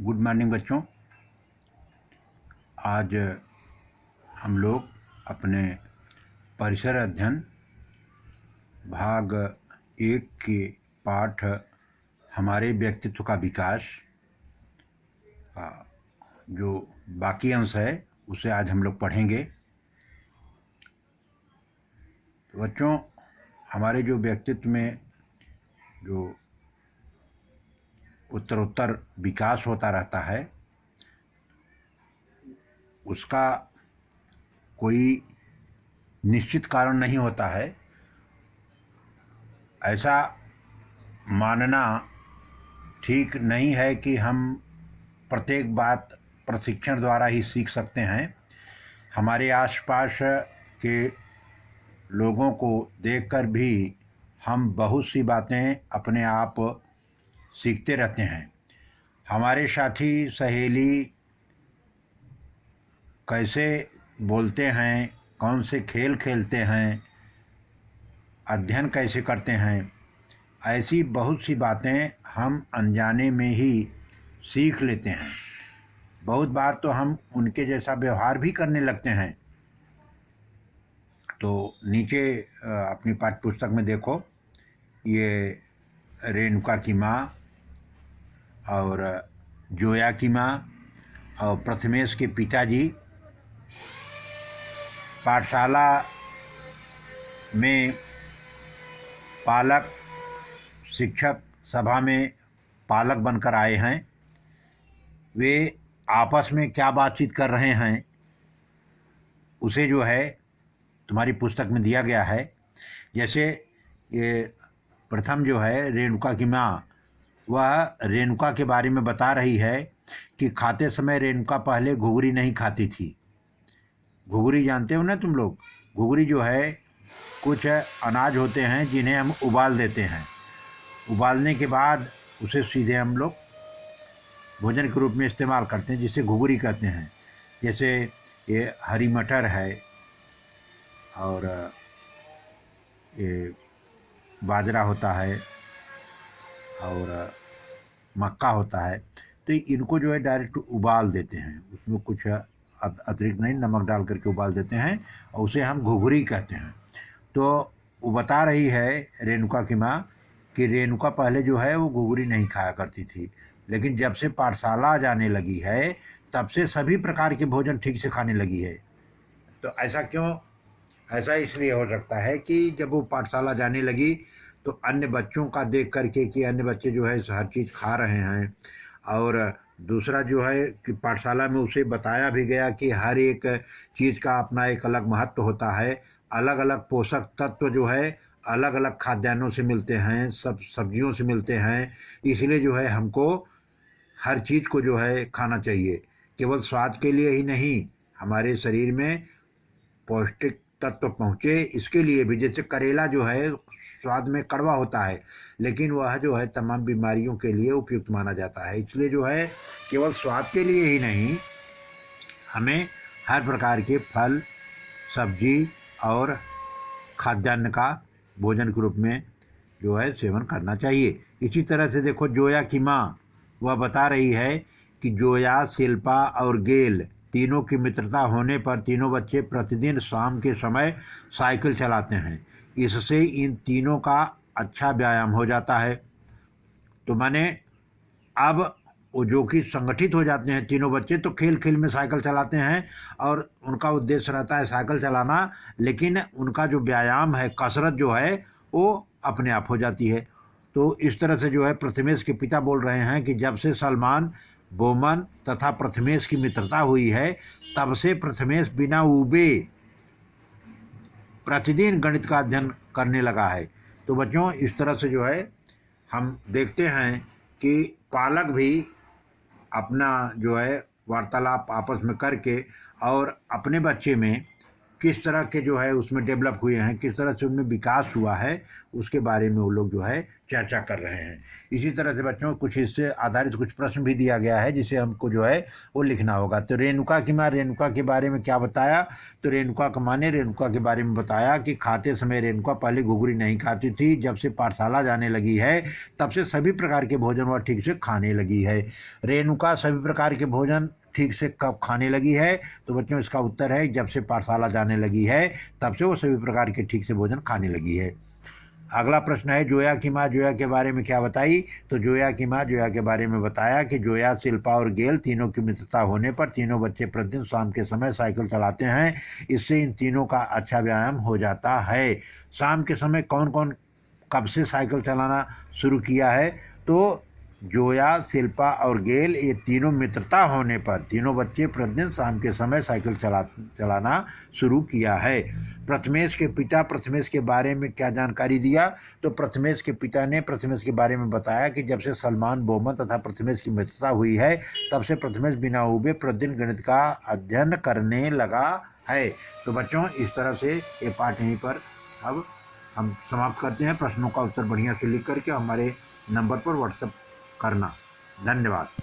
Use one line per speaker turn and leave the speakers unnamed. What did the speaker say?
Good morning बच्चों। आज हम लोग अपने परिसर अध्ययन भाग 1 के पाठ हमारे व्यक्तित्व का विकास का जो बाकी अंश है उसे आज हम लोग पढ़ेंगे। तो बच्चों, हमारे जो व्यक्तित्व में जो उत्तरोत्तर विकास होता रहता है उसका कोई निश्चित कारण नहीं होता है। ऐसा मानना ठीक नहीं है कि हम प्रत्येक बात प्रशिक्षण द्वारा ही सीख सकते हैं। हमारे आसपास के लोगों को देखकर भी हम बहुत सी बातें अपने आप सीखते रहते हैं। हमारे साथी सहेली कैसे बोलते हैं, कौन से खेल खेलते हैं, अध्ययन कैसे करते हैं, ऐसी बहुत सी बातें हम अनजाने में ही सीख लेते हैं। बहुत बार तो हम उनके जैसा व्यवहार भी करने लगते हैं। तो नीचे अपनी पाठ्य पुस्तक में देखो, ये रेणुका की माँ और जोया की माँ और प्रथमेश के पिताजी पाठशाला में पालक शिक्षक सभा में पालक बनकर आए हैं। वे आपस में क्या बातचीत कर रहे हैं उसे जो है तुम्हारी पुस्तक में दिया गया है। जैसे ये प्रथम जो है रेणुका की माँ, वह रेणुका के बारे में बता रही है कि खाते समय रेणुका पहले घुघरी नहीं खाती थी। घुघरी जानते हो ना तुम लोग? घुघरी जो है कुछ अनाज होते हैं जिन्हें हम उबाल देते हैं। उबालने के बाद उसे सीधे हम लोग भोजन के रूप में इस्तेमाल करते हैं, जिसे घुघरी कहते हैं। जैसे ये हरी मटर है और ये बाजरा होता है और मक्का होता है। तो इनको जो है डायरेक्ट उबाल देते हैं, उसमें कुछ अतिरिक्त नहीं, नमक डाल करके उबाल देते हैं और उसे हम घुघरी कहते हैं। तो वो बता रही है रेणुका की माँ कि रेणुका पहले जो है वो घुघरी नहीं खाया करती थी, लेकिन जब से पाठशाला जाने लगी है तब से सभी प्रकार के भोजन ठीक से खाने लगी है। तो ऐसा क्यों? ऐसा इसलिए हो सकता है कि जब वो पाठशाला जाने लगी तो अन्य बच्चों का देख करके कि अन्य बच्चे जो है हर चीज़ खा रहे हैं, और दूसरा जो है कि पाठशाला में उसे बताया भी गया कि हर एक चीज़ का अपना एक अलग महत्व होता है। अलग अलग पोषक तत्व जो है अलग अलग खाद्यान्नों से मिलते हैं, सब सब्जियों से मिलते हैं। इसलिए जो है हमको हर चीज़ को जो है खाना चाहिए, केवल स्वाद के लिए ही नहीं, हमारे शरीर में पौष्टिक तत्व पहुँचे इसके लिए भी। जैसे करेला जो है स्वाद में कड़वा होता है, लेकिन वह जो है तमाम बीमारियों के लिए उपयुक्त माना जाता है। इसलिए जो है केवल स्वाद के लिए ही नहीं, हमें हर प्रकार के फल, सब्जी और खाद्यान्न का भोजन के रूप में जो है सेवन करना चाहिए। इसी तरह से देखो, जोया की माँ वह बता रही है कि जोया, शिल्पा और गेल तीनों की मित्रता होने पर तीनों बच्चे प्रतिदिन शाम के समय साइकिल चलाते हैं। इससे इन तीनों का अच्छा व्यायाम हो जाता है। तो माने अब वो जो कि संगठित हो जाते हैं तीनों बच्चे, तो खेल खेल में साइकिल चलाते हैं और उनका उद्देश्य रहता है साइकिल चलाना, लेकिन उनका जो व्यायाम है, कसरत जो है, वो अपने आप हो जाती है। तो इस तरह से जो है प्रथमेश के पिता बोल रहे हैं कि जब से सलमान, बोमन तथा प्रथमेश की मित्रता हुई है तब से प्रथमेश बिना ऊबे प्रतिदिन गणित का अध्ययन करने लगा है। तो बच्चों, इस तरह से जो है हम देखते हैं कि पालक भी अपना जो है वार्तालाप आपस में करके और अपने बच्चे में किस तरह के जो है उसमें डेवलप हुए हैं, किस तरह से उनमें विकास हुआ है, उसके बारे में वो लोग जो है चर्चा कर रहे हैं। इसी तरह से बच्चों कुछ इससे आधारित कुछ प्रश्न भी दिया गया है जिसे हमको जो है वो लिखना होगा। तो रेणुका की माँ, रेणुका के बारे में क्या बताया? तो रेणुका की माँ ने रेणुका के बारे में बताया कि खाते समय रेणुका पहले घुघरी नहीं खाती थी, जब से पाठशाला जाने लगी है तब से सभी प्रकार के भोजन वह ठीक से खाने लगी है। रेणुका सभी प्रकार के भोजन ठीक से कब खाने लगी है? तो बच्चों इसका उत्तर है जब से पाठशाला जाने लगी है तब से वो सभी प्रकार के ठीक से भोजन खाने लगी है। अगला प्रश्न है जोया की माँ जोया के बारे में क्या बताई? तो जोया की माँ जोया के बारे में बताया कि जोया, शिल्पा और गेल तीनों की मित्रता होने पर तीनों बच्चे प्रतिदिन शाम के समय साइकिल चलाते हैं। इससे इन तीनों का अच्छा व्यायाम हो जाता है। शाम के समय कौन कौन कब से साइकिल चलाना शुरू किया है? तो जोया, शिल्पा और गेल ये तीनों मित्रता होने पर तीनों बच्चे प्रतिदिन शाम के समय साइकिल चलाना शुरू किया है। प्रथमेश के पिता प्रथमेश के बारे में क्या जानकारी दिया? तो प्रथमेश के पिता ने प्रथमेश के बारे में बताया कि जब से सलमान बोमन तथा प्रथमेश की मित्रता हुई है तब से प्रथमेश बिना उबे प्रतिदिन गणित का अध्ययन करने लगा है। तो बच्चों इस तरह से ये पाठ यहीं पर अब हम समाप्त करते हैं। प्रश्नों का उत्तर बढ़िया से लिख करके हमारे नंबर पर व्हाट्सएप करना। धन्यवाद।